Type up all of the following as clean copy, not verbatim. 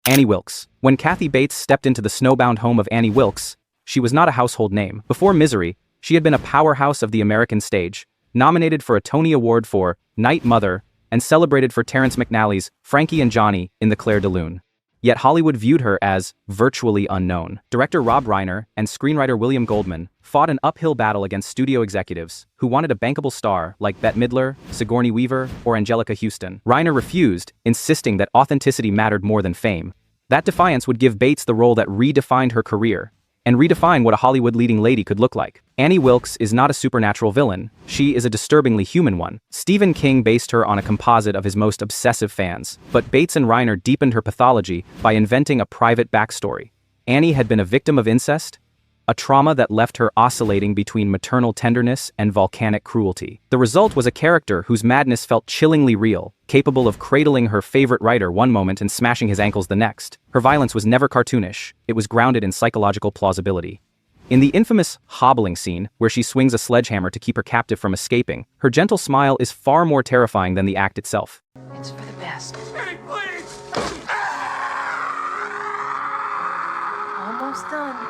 Annie Wilkes. When Kathy Bates stepped into the snowbound home of Annie Wilkes, she was not a household name. Before Misery, she had been a powerhouse of the American stage, nominated for a Tony Award for Night Mother, and celebrated for Terrence McNally's Frankie and Johnny in The Clair de Lune. Yet Hollywood viewed her as virtually unknown. Director Rob Reiner and screenwriter William Goldman fought an uphill battle against studio executives who wanted a bankable star like Bette Midler, Sigourney Weaver, or Angelica Houston. Reiner refused, insisting that authenticity mattered more than fame. That defiance would give Bates the role that redefined her career, and redefine what a Hollywood leading lady could look like. Annie Wilkes is not a supernatural villain, she is a disturbingly human one. Stephen King based her on a composite of his most obsessive fans, but Bates and Reiner deepened her pathology by inventing a private backstory. Annie had been a victim of incest, a trauma that left her oscillating between maternal tenderness and volcanic cruelty. The result was a character whose madness felt chillingly real, capable of cradling her favorite writer one moment and smashing his ankles the next. Her violence was never cartoonish, it was grounded in psychological plausibility. In the infamous hobbling scene, where she swings a sledgehammer to keep her captive from escaping, her gentle smile is far more terrifying than the act itself. It's for the best. Hey, please! Almost done.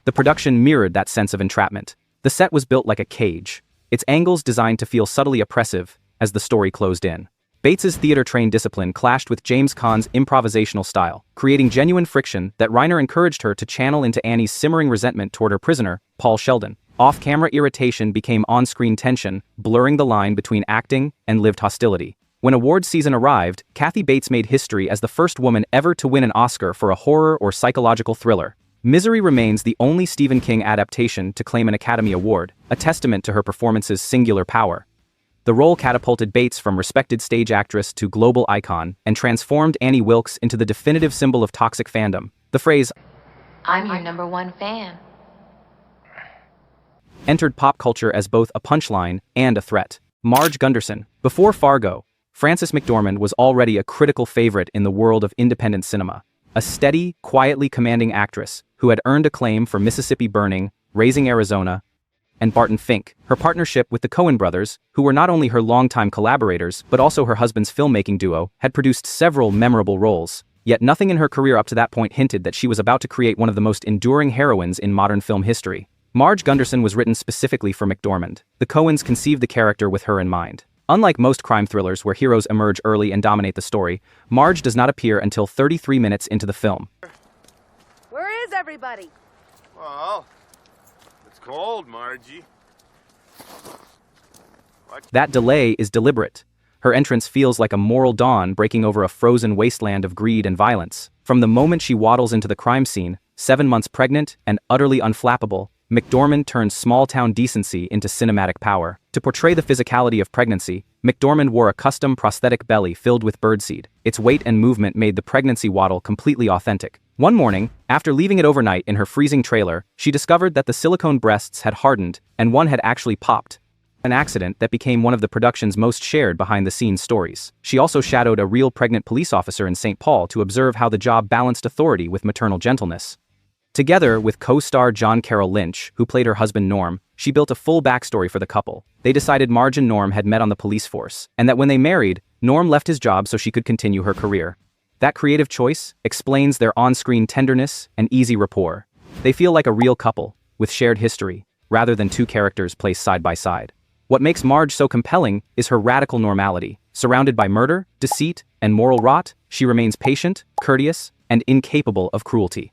The production mirrored that sense of entrapment. The set was built like a cage, its angles designed to feel subtly oppressive as the story closed in. Bates's theater-trained discipline clashed with James Caan's improvisational style, creating genuine friction that Reiner encouraged her to channel into Annie's simmering resentment toward her prisoner, Paul Sheldon. Off-camera irritation became on-screen tension, blurring the line between acting and lived hostility. When awards season arrived, Kathy Bates made history as the first woman ever to win an Oscar for a horror or psychological thriller. Misery remains the only Stephen King adaptation to claim an Academy Award, a testament to her performance's singular power. The role catapulted Bates from respected stage actress to global icon and transformed Annie Wilkes into the definitive symbol of toxic fandom. The phrase, I'm your #1 fan. entered pop culture as both a punchline and a threat. Marge Gunderson. Before Fargo, Frances McDormand was already a critical favorite in the world of independent cinema. A steady, quietly commanding actress who had earned acclaim for Mississippi Burning, Raising Arizona, and Barton Fink. Her partnership with the Coen brothers, who were not only her longtime collaborators but also her husband's filmmaking duo, had produced several memorable roles. Yet nothing in her career up to that point hinted that she was about to create one of the most enduring heroines in modern film history. Marge Gunderson was written specifically for McDormand. The Coens conceived the character with her in mind. Unlike most crime thrillers where heroes emerge early and dominate the story, Marge does not appear until 33 minutes into the film. Where is everybody? Well, it's cold, Margie. That delay is deliberate. Her entrance feels like a moral dawn breaking over a frozen wasteland of greed and violence. From the moment she waddles into the crime scene, 7 months pregnant and utterly unflappable, McDormand turns small-town decency into cinematic power. To portray the physicality of pregnancy, McDormand wore a custom prosthetic belly filled with birdseed. Its weight and movement made the pregnancy waddle completely authentic. One morning, after leaving it overnight in her freezing trailer, she discovered that the silicone breasts had hardened and one had actually popped. An accident that became one of the production's most shared behind-the-scenes stories. She also shadowed a real pregnant police officer in St. Paul to observe how the job balanced authority with maternal gentleness. Together with co-star John Carroll Lynch, who played her husband Norm, she built a full backstory for the couple. They decided Marge and Norm had met on the police force, and that when they married, Norm left his job so she could continue her career. That creative choice explains their on-screen tenderness and easy rapport. They feel like a real couple, with shared history, rather than two characters placed side by side. What makes Marge so compelling is her radical normality. Surrounded by murder, deceit, and moral rot, she remains patient, courteous, and incapable of cruelty.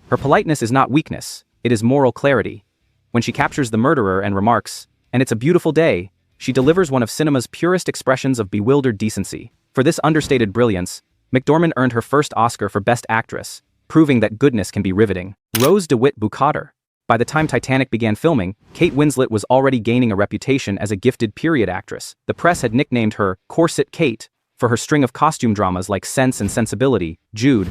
Her politeness is not weakness, it is moral clarity. When she captures the murderer and remarks, "And it's a beautiful day," she delivers one of cinema's purest expressions of bewildered decency. For this understated brilliance, McDormand earned her first Oscar for Best Actress, proving that goodness can be riveting. Rose DeWitt Bukater. By the time Titanic began filming, Kate Winslet was already gaining a reputation as a gifted period actress. The press had nicknamed her Corset Kate for her string of costume dramas like Sense and Sensibility, Jude,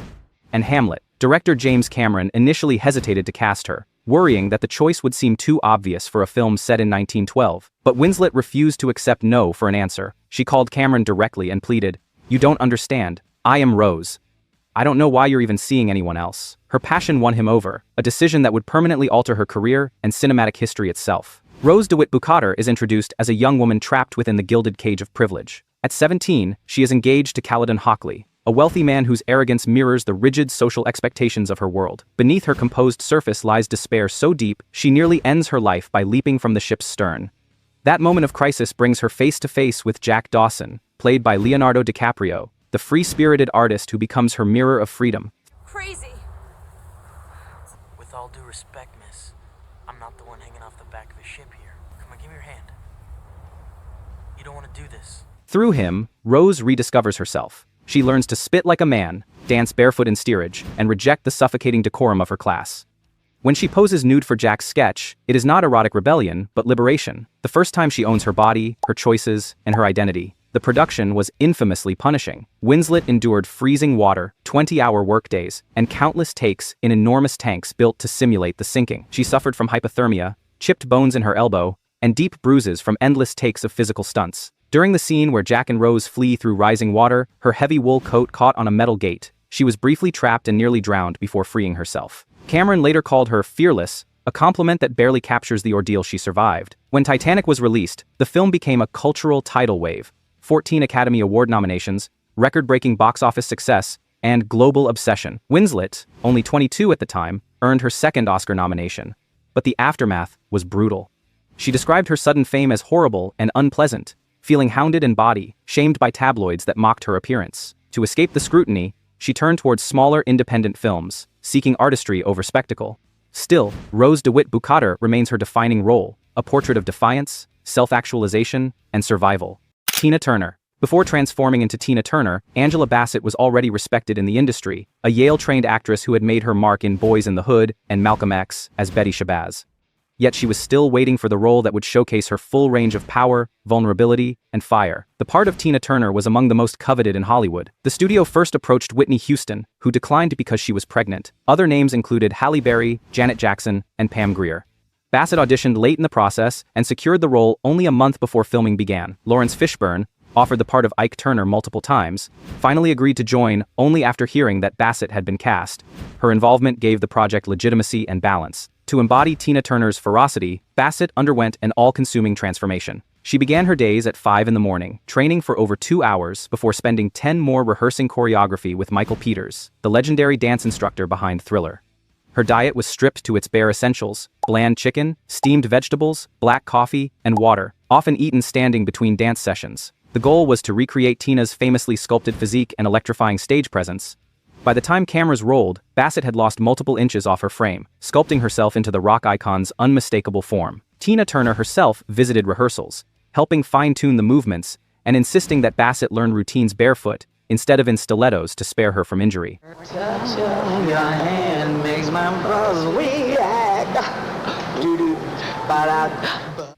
and Hamlet. Director James Cameron initially hesitated to cast her, worrying that the choice would seem too obvious for a film set in 1912. But Winslet refused to accept no for an answer. She called Cameron directly and pleaded, "You don't understand. I am Rose. I don't know why you're even seeing anyone else." Her passion won him over, a decision that would permanently alter her career and cinematic history itself. Rose DeWitt Bukater is introduced as a young woman trapped within the gilded cage of privilege. At 17, she is engaged to Caledon Hockley, a wealthy man whose arrogance mirrors the rigid social expectations of her world. Beneath her composed surface lies despair so deep, she nearly ends her life by leaping from the ship's stern. That moment of crisis brings her face to face with Jack Dawson, played by Leonardo DiCaprio, the free-spirited artist who becomes her mirror of freedom. Crazy. With all due respect, miss, I'm not the one hanging off the back of a ship here. Come on, give me your hand. You don't want to do this. Through him, Rose rediscovers herself. She learns to spit like a man, dance barefoot in steerage, and reject the suffocating decorum of her class. When she poses nude for Jack's sketch, it is not erotic rebellion, but liberation. The first time she owns her body, her choices, and her identity. The production was infamously punishing. Winslet endured freezing water, 20-hour workdays, and countless takes in enormous tanks built to simulate the sinking. She suffered from hypothermia, chipped bones in her elbow, and deep bruises from endless takes of physical stunts. During the scene where Jack and Rose flee through rising water, her heavy wool coat caught on a metal gate. She was briefly trapped and nearly drowned before freeing herself. Cameron later called her fearless, a compliment that barely captures the ordeal she survived. When Titanic was released, the film became a cultural tidal wave. 14 Academy Award nominations, record-breaking box office success, and global obsession. Winslet, only 22 at the time, earned her second Oscar nomination. But the aftermath was brutal. She described her sudden fame as horrible and unpleasant, feeling hounded in body, shamed by tabloids that mocked her appearance. To escape the scrutiny, she turned towards smaller independent films, seeking artistry over spectacle. Still, Rose DeWitt Bukater remains her defining role, a portrait of defiance, self-actualization, and survival. Tina Turner. Before transforming into Tina Turner, Angela Bassett was already respected in the industry, a Yale-trained actress who had made her mark in Boys in the Hood and Malcolm X as Betty Shabazz. Yet she was still waiting for the role that would showcase her full range of power, vulnerability, and fire. The part of Tina Turner was among the most coveted in Hollywood. The studio first approached Whitney Houston, who declined because she was pregnant. Other names included Halle Berry, Janet Jackson, and Pam Grier. Bassett auditioned late in the process and secured the role only a month before filming began. Lawrence Fishburne, offered the part of Ike Turner multiple times, finally agreed to join only after hearing that Bassett had been cast. Her involvement gave the project legitimacy and balance. To embody Tina Turner's ferocity, Bassett underwent an all-consuming transformation. She began her days at 5 in the morning, training for over 2 hours before spending 10 more rehearsing choreography with Michael Peters, the legendary dance instructor behind Thriller. Her diet was stripped to its bare essentials: bland chicken, steamed vegetables, black coffee, and water, often eaten standing between dance sessions. The goal was to recreate Tina's famously sculpted physique and electrifying stage presence. By the time cameras rolled, Bassett had lost multiple inches off her frame, sculpting herself into the rock icon's unmistakable form. Tina Turner herself visited rehearsals, helping fine-tune the movements and insisting that Bassett learn routines barefoot instead of in stilettos to spare her from injury. Touch of your hand makes my buzz react.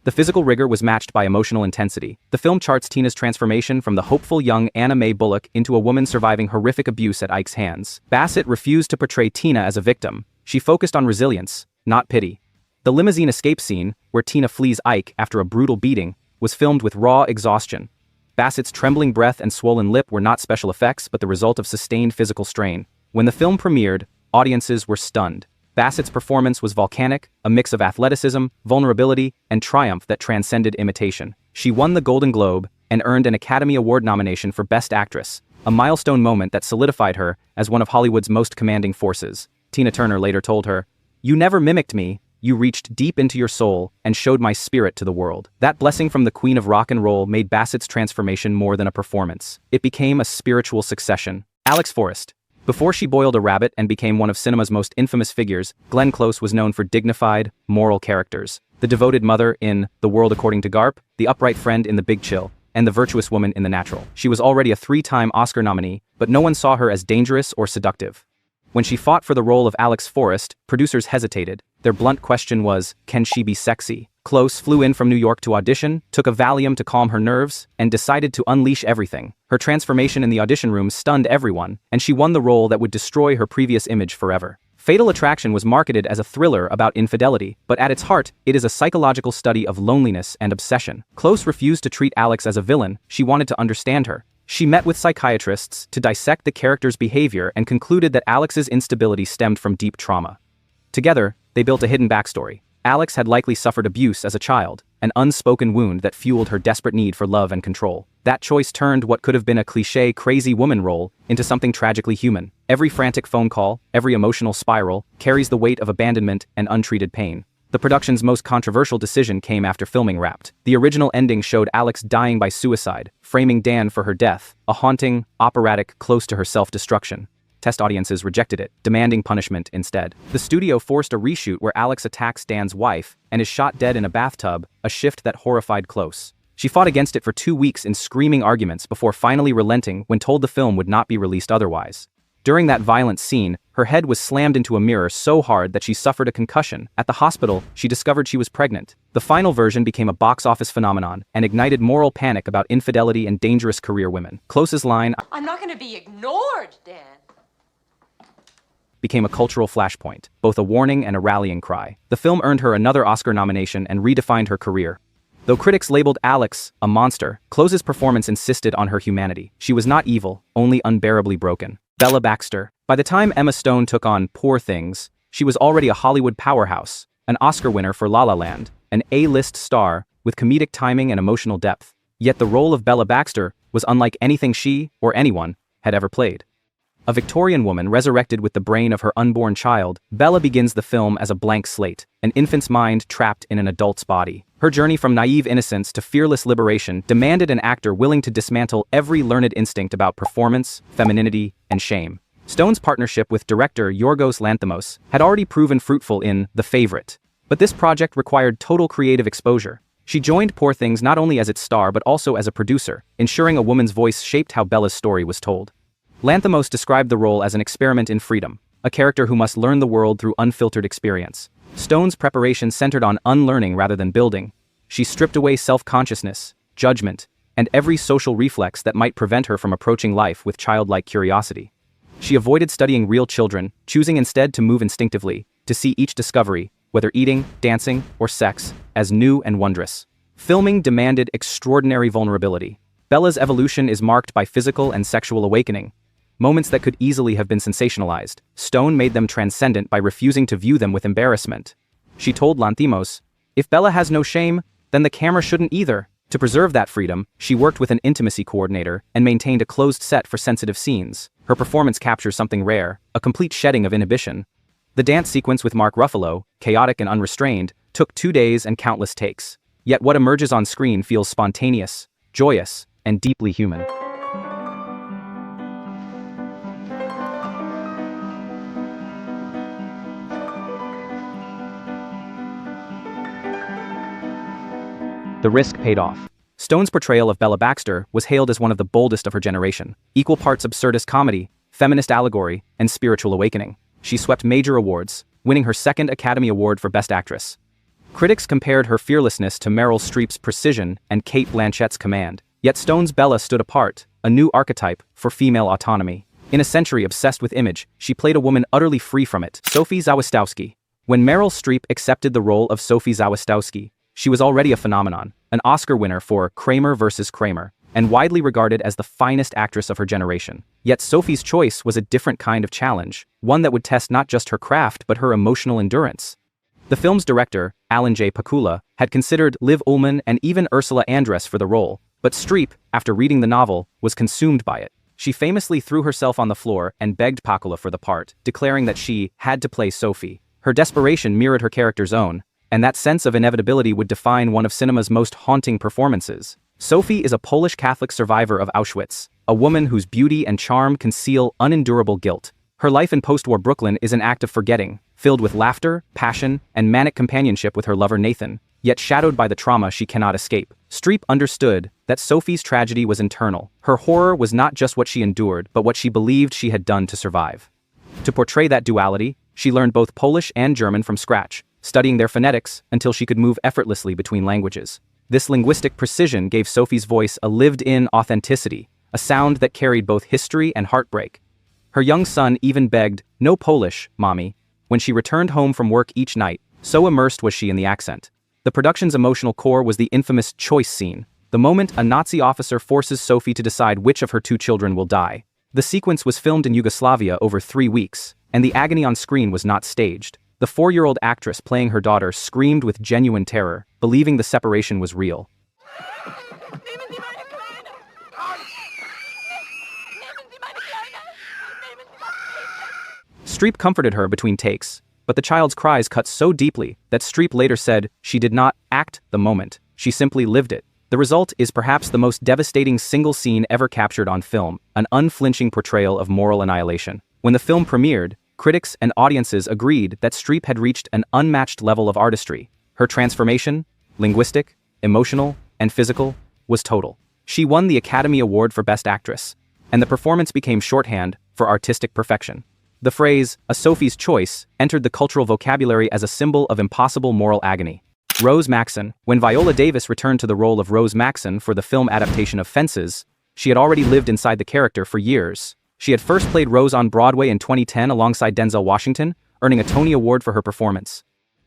The physical rigor was matched by emotional intensity. The film charts Tina's transformation from the hopeful young Anna Mae Bullock into a woman surviving horrific abuse at Ike's hands. Bassett refused to portray Tina as a victim. She focused on resilience, not pity. The limousine escape scene, where Tina flees Ike after a brutal beating, was filmed with raw exhaustion. Bassett's trembling breath and swollen lip were not special effects but the result of sustained physical strain. When the film premiered, audiences were stunned. Bassett's performance was volcanic, a mix of athleticism, vulnerability, and triumph that transcended imitation. She won the Golden Globe and earned an Academy Award nomination for Best Actress, a milestone moment that solidified her as one of Hollywood's most commanding forces. Tina Turner later told her, "You never mimicked me, you reached deep into your soul and showed my spirit to the world." That blessing from the Queen of Rock and Roll made Bassett's transformation more than a performance. It became a spiritual succession. Alex Forrest. Before she boiled a rabbit and became one of cinema's most infamous figures, Glenn Close was known for dignified, moral characters. The devoted mother in The World According to Garp, the upright friend in The Big Chill, and the virtuous woman in The Natural. She was already a 3-time Oscar nominee, but no one saw her as dangerous or seductive. When she fought for the role of Alex Forrest, producers hesitated. Their blunt question was, can she be sexy? Close flew in from New York to audition, took a Valium to calm her nerves, and decided to unleash everything. Her transformation in the audition room stunned everyone, and she won the role that would destroy her previous image forever. Fatal Attraction was marketed as a thriller about infidelity, but at its heart, it is a psychological study of loneliness and obsession. Close refused to treat Alex as a villain, she wanted to understand her. She met with psychiatrists to dissect the character's behavior and concluded that Alex's instability stemmed from deep trauma. Together, they built a hidden backstory. Alex had likely suffered abuse as a child, an unspoken wound that fueled her desperate need for love and control. That choice turned what could have been a cliché crazy woman role into something tragically human. Every frantic phone call, every emotional spiral, carries the weight of abandonment and untreated pain. The production's most controversial decision came after filming wrapped. The original ending showed Alex dying by suicide, framing Dan for her death, a haunting, operatic, close to her self-destruction. Test audiences rejected it, demanding punishment instead. The studio forced a reshoot where Alex attacks Dan's wife and is shot dead in a bathtub, a shift that horrified Close. She fought against it for 2 weeks in screaming arguments before finally relenting when told the film would not be released otherwise. During that violent scene, her head was slammed into a mirror so hard that she suffered a concussion. At the hospital, she discovered she was pregnant. The final version became a box office phenomenon and ignited moral panic about infidelity and dangerous career women. Close's line, "I'm not going to be ignored, Dan," became a cultural flashpoint, both a warning and a rallying cry. The film earned her another Oscar nomination and redefined her career. Though critics labeled Alex a monster, Close's performance insisted on her humanity. She was not evil, only unbearably broken. Bella Baxter. By the time Emma Stone took on Poor Things, she was already a Hollywood powerhouse, an Oscar winner for La La Land, an A-list star with comedic timing and emotional depth. Yet the role of Bella Baxter was unlike anything she, or anyone, had ever played. A Victorian woman resurrected with the brain of her unborn child, Bella begins the film as a blank slate, an infant's mind trapped in an adult's body. Her journey from naive innocence to fearless liberation demanded an actor willing to dismantle every learned instinct about performance, femininity, and shame. Stone's partnership with director Yorgos Lanthimos had already proven fruitful in The Favorite, but this project required total creative exposure. She joined Poor Things not only as its star but also as a producer, ensuring a woman's voice shaped how Bella's story was told. Lanthimos described the role as an experiment in freedom, a character who must learn the world through unfiltered experience. Stone's preparation centered on unlearning rather than building. She stripped away self-consciousness, judgment, and every social reflex that might prevent her from approaching life with childlike curiosity. She avoided studying real children, choosing instead to move instinctively, to see each discovery, whether eating, dancing, or sex, as new and wondrous. Filming demanded extraordinary vulnerability. Bella's evolution is marked by physical and sexual awakening. Moments that could easily have been sensationalized, Stone made them transcendent by refusing to view them with embarrassment. She told Lanthimos, "If Bella has no shame, then the camera shouldn't either." To preserve that freedom, she worked with an intimacy coordinator and maintained a closed set for sensitive scenes. Her performance captures something rare, a complete shedding of inhibition. The dance sequence with Mark Ruffalo, chaotic and unrestrained, took 2 days and countless takes. Yet what emerges on screen feels spontaneous, joyous, and deeply human. The risk paid off. Stone's portrayal of Bella Baxter was hailed as one of the boldest of her generation, equal parts absurdist comedy, feminist allegory, and spiritual awakening. She swept major awards, winning her second Academy Award for Best Actress. Critics compared her fearlessness to Meryl Streep's precision and Cate Blanchett's command. Yet Stone's Bella stood apart, a new archetype for female autonomy. In a century obsessed with image, she played a woman utterly free from it. Sophie Zawistowski. When Meryl Streep accepted the role of Sophie Zawistowski, she was already a phenomenon, an Oscar winner for Kramer vs. Kramer, and widely regarded as the finest actress of her generation. Yet Sophie's choice was a different kind of challenge, one that would test not just her craft but her emotional endurance. The film's director, Alan J. Pakula, had considered Liv Ullmann and even Ursula Andress for the role, but Streep, after reading the novel, was consumed by it. She famously threw herself on the floor and begged Pakula for the part, declaring that she had to play Sophie. Her desperation mirrored her character's own, and that sense of inevitability would define one of cinema's most haunting performances. Sophie is a Polish Catholic survivor of Auschwitz, a woman whose beauty and charm conceal unendurable guilt. Her life in post-war Brooklyn is an act of forgetting, filled with laughter, passion, and manic companionship with her lover Nathan, yet shadowed by the trauma she cannot escape. Streep understood that Sophie's tragedy was internal. Her horror was not just what she endured, but what she believed she had done to survive. To portray that duality, she learned both Polish and German from scratch, studying their phonetics until she could move effortlessly between languages. This linguistic precision gave Sophie's voice a lived-in authenticity, a sound that carried both history and heartbreak. Her young son even begged, "No Polish, Mommy," when she returned home from work each night, so immersed was she in the accent. The production's emotional core was the infamous choice scene, the moment a Nazi officer forces Sophie to decide which of her 2 children will die. The sequence was filmed in Yugoslavia over 3 weeks, and the agony on screen was not staged. The 4-year-old actress playing her daughter screamed with genuine terror, believing the separation was real. Streep comforted her between takes, but the child's cries cut so deeply that Streep later said she did not act the moment, she simply lived it. The result is perhaps the most devastating single scene ever captured on film, an unflinching portrayal of moral annihilation. When the film premiered, critics and audiences agreed that Streep had reached an unmatched level of artistry. Her transformation, linguistic, emotional, and physical, was total. She won the Academy Award for Best Actress, and the performance became shorthand for artistic perfection. The phrase, "a Sophie's choice," entered the cultural vocabulary as a symbol of impossible moral agony. Rose Maxson. When Viola Davis returned to the role of Rose Maxson for the film adaptation of Fences, she had already lived inside the character for years. She had first played Rose on Broadway in 2010 alongside Denzel Washington, earning a Tony Award for her performance.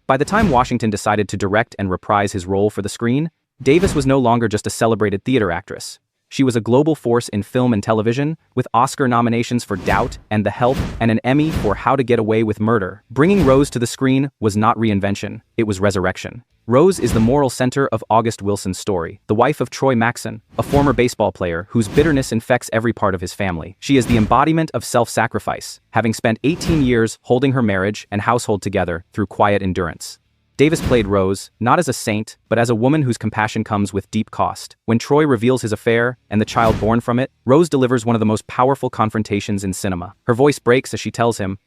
By the time Washington decided to direct and reprise his role for the screen, Davis was no longer just a celebrated theater actress. She was a global force in film and television, with Oscar nominations for Doubt and The Help and an Emmy for How to Get Away with Murder. Bringing Rose to the screen was not reinvention, it was resurrection. Rose is the moral center of August Wilson's story, the wife of Troy Maxson, a former baseball player whose bitterness infects every part of his family. She is the embodiment of self-sacrifice, having spent 18 years holding her marriage and household together through quiet endurance. Davis played Rose, not as a saint, but as a woman whose compassion comes with deep cost. When Troy reveals his affair and the child born from it, Rose delivers one of the most powerful confrontations in cinema. Her voice breaks as she tells him,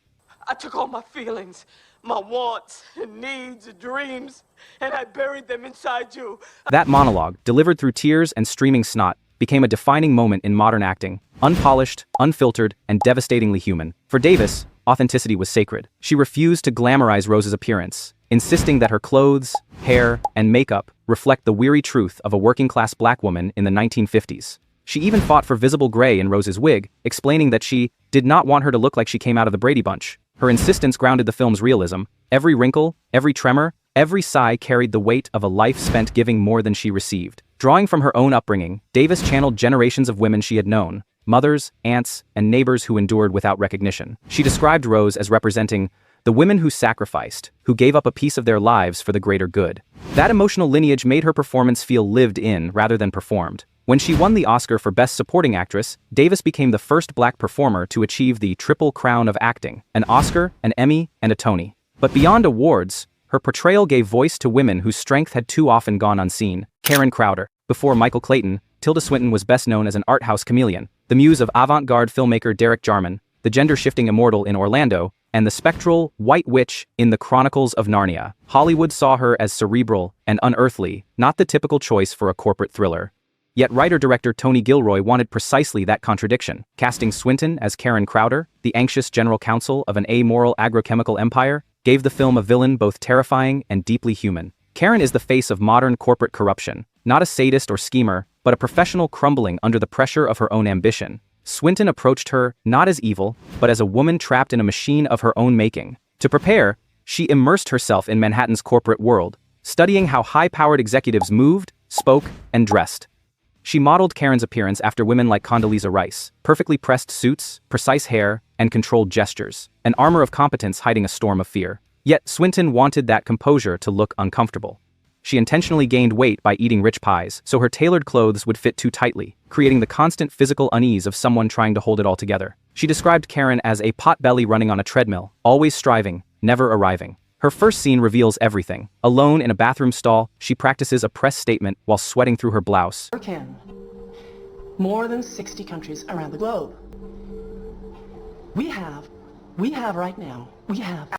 I took all my feelings, my wants and needs and dreams, and I buried them inside you. That monologue, delivered through tears and streaming snot, became a defining moment in modern acting, unpolished, unfiltered, and devastatingly human. For Davis, authenticity was sacred. She refused to glamorize Rose's appearance, insisting that her clothes, hair, and makeup reflect the weary truth of a working-class black woman in the 1950s. She even fought for visible gray in Rose's wig, explaining that she did not want her to look like she came out of the Brady Bunch. Her insistence grounded the film's realism. Every wrinkle, every tremor, every sigh carried the weight of a life spent giving more than she received. Drawing from her own upbringing, Davis channeled generations of women she had known, mothers, aunts, and neighbors who endured without recognition. She described Rose as representing the women who sacrificed, who gave up a piece of their lives for the greater good. That emotional lineage made her performance feel lived in rather than performed. When she won the Oscar for Best Supporting Actress, Davis became the first black performer to achieve the triple crown of acting, an Oscar, an Emmy, and a Tony. But beyond awards, her portrayal gave voice to women whose strength had too often gone unseen. Karen Crowder. Before Michael Clayton, Tilda Swinton was best known as an art house chameleon, the muse of avant-garde filmmaker Derek Jarman, the gender-shifting immortal in Orlando, and the spectral White Witch in The Chronicles of Narnia. Hollywood saw her as cerebral and unearthly, not the typical choice for a corporate thriller. Yet writer-director Tony Gilroy wanted precisely that contradiction, casting Swinton as Karen Crowder, the anxious general counsel of an amoral agrochemical empire, gave the film a villain both terrifying and deeply human. Karen is the face of modern corporate corruption, not a sadist or schemer, but a professional crumbling under the pressure of her own ambition. Swinton approached her not as evil, but as a woman trapped in a machine of her own making. To prepare, she immersed herself in Manhattan's corporate world, studying how high-powered executives moved, spoke, and dressed. She modeled Karen's appearance after women like Condoleezza Rice, perfectly pressed suits, precise hair, and controlled gestures, an armor of competence hiding a storm of fear. Yet Swinton wanted that composure to look uncomfortable. She intentionally gained weight by eating rich pies, so her tailored clothes would fit too tightly, creating the constant physical unease of someone trying to hold it all together. She described Karen as a potbelly running on a treadmill, always striving, never arriving. Her first scene reveals everything. Alone in a bathroom stall, she practices a press statement while sweating through her blouse. Work in more than 60 countries around the globe. We have right now.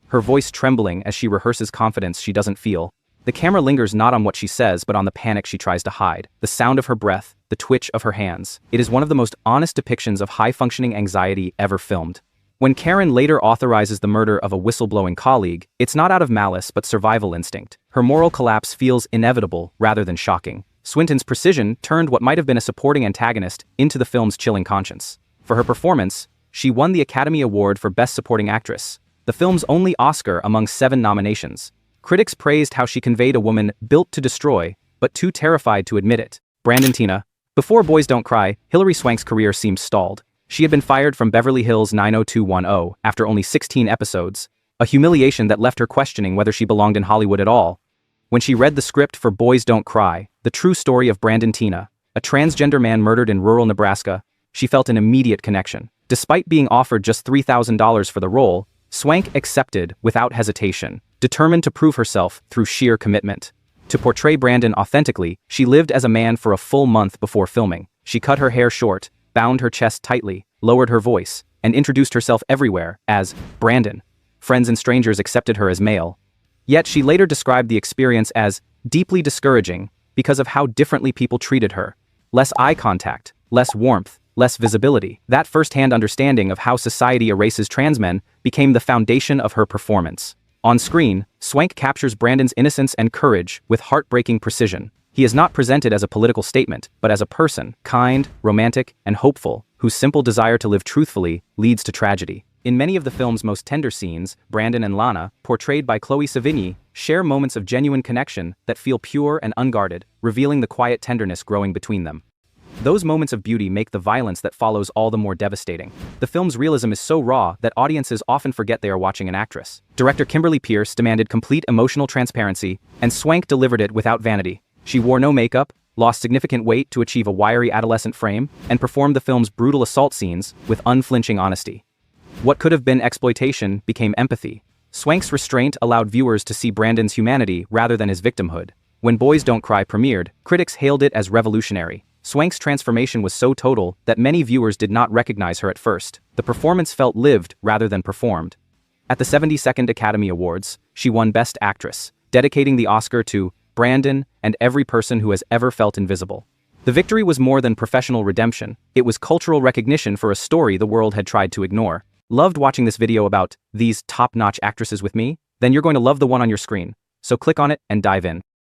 Her voice trembling as she rehearses confidence she doesn't feel. The camera lingers not on what she says but on the panic she tries to hide, the sound of her breath, the twitch of her hands. It is one of the most honest depictions of high-functioning anxiety ever filmed. When Karen later authorizes the murder of a whistleblowing colleague, it's not out of malice but survival instinct. Her moral collapse feels inevitable rather than shocking. Swinton's precision turned what might have been a supporting antagonist into the film's chilling conscience. For her performance, she won the Academy Award for Best Supporting Actress, the film's only Oscar among 7 nominations. Critics praised how she conveyed a woman built to destroy, but too terrified to admit it. Teena. Before Boys Don't Cry, Hilary Swank's career seemed stalled. She had been fired from Beverly Hills 90210 after only 16 episodes, a humiliation that left her questioning whether she belonged in Hollywood at all. When she read the script for Boys Don't Cry, the true story of Brandon Teena, a transgender man murdered in rural Nebraska, she felt an immediate connection. Despite being offered just $3,000 for the role, Swank accepted without hesitation, determined to prove herself through sheer commitment. To portray Brandon authentically, she lived as a man for a full month before filming. She cut her hair short, bound her chest tightly, lowered her voice, and introduced herself everywhere as Brandon. Friends and strangers accepted her as male. Yet she later described the experience as deeply discouraging because of how differently people treated her. Less eye contact, less warmth, less visibility. That first-hand understanding of how society erases trans men became the foundation of her performance. On screen, Swank captures Brandon's innocence and courage with heartbreaking precision. He is not presented as a political statement, but as a person, kind, romantic, and hopeful, whose simple desire to live truthfully leads to tragedy. In many of the film's most tender scenes, Brandon and Lana, portrayed by Chloe Sevigny, share moments of genuine connection that feel pure and unguarded, revealing the quiet tenderness growing between them. Those moments of beauty make the violence that follows all the more devastating. The film's realism is so raw that audiences often forget they are watching an actress. Director Kimberly Peirce demanded complete emotional transparency, and Swank delivered it without vanity. She wore no makeup, lost significant weight to achieve a wiry adolescent frame, and performed the film's brutal assault scenes with unflinching honesty. What could have been exploitation became empathy. Swank's restraint allowed viewers to see Brandon's humanity rather than his victimhood. When Boys Don't Cry premiered, critics hailed it as revolutionary. Swank's transformation was so total that many viewers did not recognize her at first. The performance felt lived rather than performed. At the 72nd Academy Awards, she won Best Actress, dedicating the Oscar to Brandon and every person who has ever felt invisible. The victory was more than professional redemption, it was cultural recognition for a story the world had tried to ignore. Loved watching this video about these top-notch actresses with me? Then you're going to love the one on your screen. So click on it and dive in.